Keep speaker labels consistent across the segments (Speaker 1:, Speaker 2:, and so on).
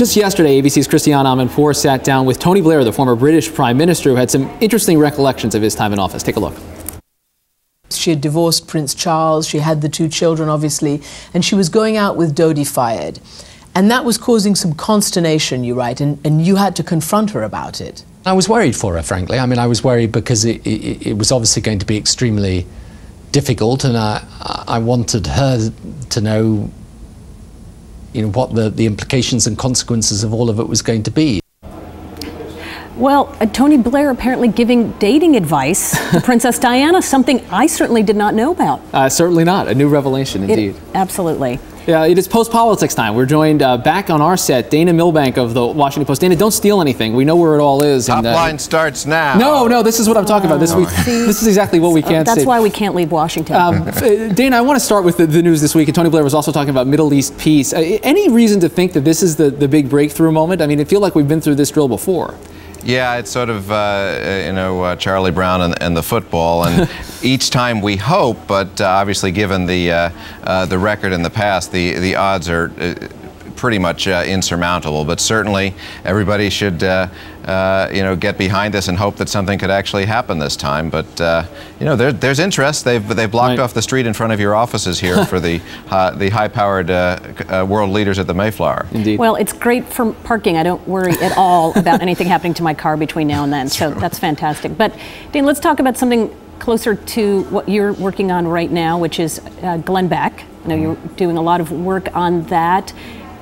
Speaker 1: Just yesterday, ABC's Christiane Amanpour sat down with Tony Blair, the former British Prime Minister, who had some interesting recollections of his time in office. Take a look.
Speaker 2: She had divorced Prince Charles, she had the 2 children, obviously, and she was going out with Dodi Fayed. And that was causing some consternation, you write, and you had to confront her about it.
Speaker 3: I was worried for her, frankly. I mean, I was worried because it was obviously going to be extremely difficult, and I wanted her to know, what the implications and consequences of all of it was going to be.
Speaker 4: Well, Tony Blair apparently giving dating advice to Princess Diana, something I certainly did not know about.
Speaker 1: Certainly not. A new revelation, indeed.
Speaker 4: Absolutely.
Speaker 1: Yeah, it is post-politics time. We're joined back on our set, Dana Milbank of the Washington Post. Dana, don't steal anything. We know where it all is.
Speaker 5: Top line starts now.
Speaker 1: No, this is what I'm talking about. This is exactly what we can't say.
Speaker 4: That's why we can't leave Washington.
Speaker 1: Dana, I want to start with the news this week. And Tony Blair was also talking about Middle East peace. Any reason to think that this is the big breakthrough moment? I mean, I feel like we've been through this drill before.
Speaker 5: Yeah, it's sort of, Charlie Brown and the football, and each time we hope, but obviously given the record in the past, the odds are pretty much insurmountable. But certainly everybody should, get behind this and hope that something could actually happen this time. But there's interest. They've blocked off the street in front of your offices here for the high-powered world leaders at the Mayflower.
Speaker 1: Indeed.
Speaker 4: Well, it's great for parking. I don't worry at all about anything happening to my car between now and then. So that's fantastic. But Dane, let's talk about something closer to what you're working on right now, which is Glen Beck. I know you're doing a lot of work on that.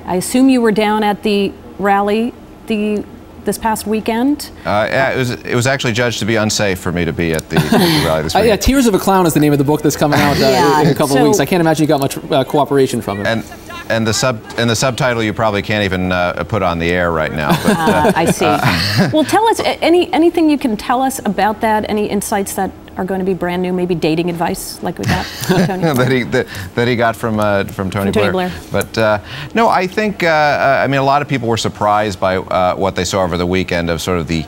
Speaker 4: I assume you were down at the rally this past weekend?
Speaker 5: Yeah, it was actually judged to be unsafe for me to be at the rally this weekend.
Speaker 1: Yeah, Tears of a Clown is the name of the book that's coming out in a couple of weeks. I can't imagine you got much cooperation from him.
Speaker 5: And the subtitle you probably can't even put on the air right now. But,
Speaker 4: I see. Well, tell us anything you can tell us about that. Any insights that are going to be brand new? Maybe dating advice like we got from Tony
Speaker 5: that he got from Tony Blair. But no, I think a lot of people were surprised by what they saw over the weekend of sort of the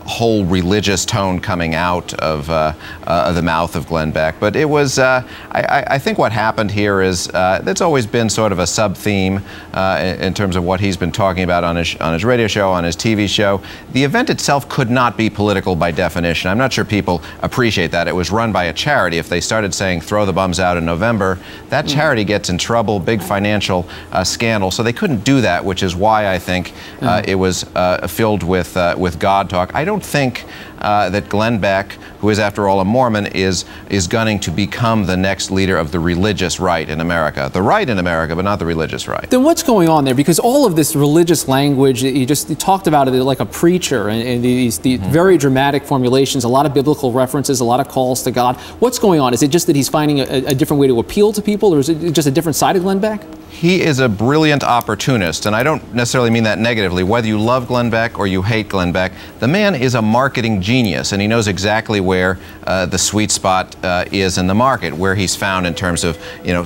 Speaker 5: whole religious tone coming out of the mouth of Glen Beck. But it was, I think what happened here is that's always been sort of a sub-theme in terms of what he's been talking about on his radio show, on his TV show. The event itself could not be political by definition. I'm not sure people appreciate that. It was run by a charity. If they started saying throw the bums out in November, that charity gets in trouble, big financial scandal. So they couldn't do that, which is why I think it was filled with God talk. I don't think that Glen Beck, who is after all a Mormon, is gunning to become the next leader of the religious right in America. The right in America, but not the religious right.
Speaker 1: Then what's going on there? Because all of this religious language, you talked about it like a preacher, and these very dramatic formulations, a lot of biblical references, a lot of calls to God. What's going on? Is it just that he's finding a different way to appeal to people, or is it just a different side of Glen Beck?
Speaker 5: He is a brilliant opportunist, and I don't necessarily mean that negatively. Whether you love Glen Beck or you hate Glen Beck, the man is a marketing genius, and he knows exactly where the sweet spot is in the market, where he's found in terms of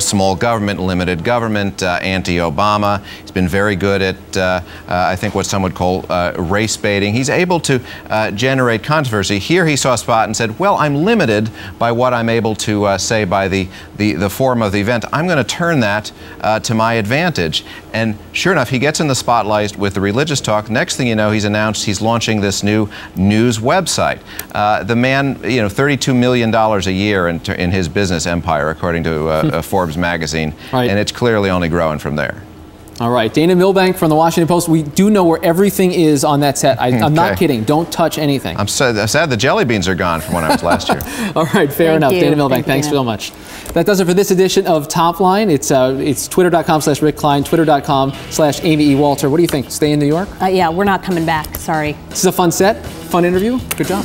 Speaker 5: small government, limited government, anti-Obama. He's been very good at I think what some would call race baiting. He's able to generate controversy. Here he saw a spot and said, well, I'm limited by what I'm able to say by the form of the event. I'm going to turn that to my advantage. And sure enough, he gets in the spotlight with the religious talk. Next thing you know, he's announced he's launching this new news website. The man, $32 million a year in his business empire, according to Forbes magazine, and it's clearly only growing from there.
Speaker 1: All right, Dana Milbank from the Washington Post. We do know where everything is on that set. I'm not kidding. Don't touch anything.
Speaker 5: I'm sad the jelly beans are gone from when I was last year.
Speaker 1: All right, fair enough. Dana Milbank, thanks so much. That does it for this edition of Top Line. It's twitter.com/Rick Klein, twitter.com/Amy E. Walter. What do you think? Stay in New York?
Speaker 4: Yeah, we're not coming back. Sorry.
Speaker 1: This is a fun set, fun interview. Good job.